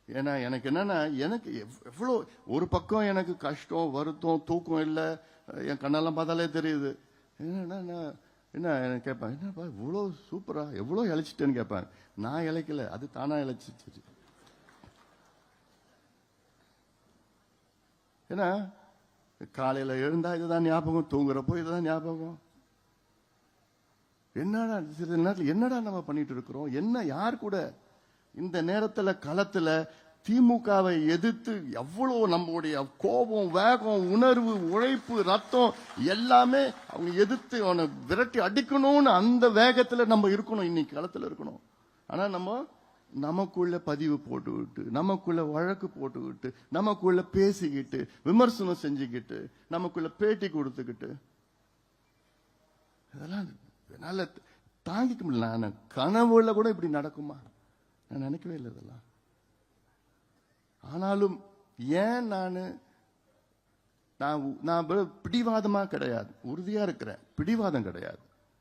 ஏன்னா எனக்கு என்னன்னா, எனக்கு எவ்வளோ ஒரு பக்கம் எனக்கு கஷ்டம், வருத்தம், தூக்கம் இல்லை, என் கண்ணெல்லாம் பார்த்தாலே தெரியுது. என்ன என்ன கேட்பேன், என்னப்பா இவ்வளோ சூப்பரா எவ்வளோ இழைச்சிட்டேன்னு கேட்பேன். நான் இழைக்கல, அது தானா இழைச்சிச்சு. ஏன்னா காலையில எழுந்தா இதுதான் ஞாபகம், தூங்குறப்போ இதுதான் ஞாபகம். என்னடா சில நேரத்தில் என்னடா நம்ம பண்ணிட்டு இருக்கிறோம், என்ன யார் கூட இந்த நேரத்துல களத்துல திமுகவை எதிர்த்து எவ்வளவு நம்மளுடைய கோபம், வேகம், உணர்வு, உழைப்பு, ரத்தம் எல்லாமே அவங்க எதிர்த்து அவனை விரட்டி அடிக்கணும்னு அந்த வேகத்துல நம்ம இருக்கணும், இன்னைக்கு களத்துல இருக்கணும். ஆனா நம்ம நமக்குள்ள பதிவு போட்டுக்கிட்டு, நமக்குள்ள வழக்கு போட்டுக்கிட்டு, நமக்குள்ள பேசிக்கிட்டு, விமர்சனம் செஞ்சுக்கிட்டு, நமக்குள்ள பேட்டி கொடுத்துக்கிட்டு, இதெல்லாம் என்னால தாங்கிக்க முடியல. நான் கனவுல கூட இப்படி நடக்குமா நான் நினைக்கவே இல்லை இதெல்லாம். ஆனாலும் ஏன் நான் பிடிவாதமா கிடையாது, உறுதியா இருக்கிறேன். பிடிவாதம் கிடையாது.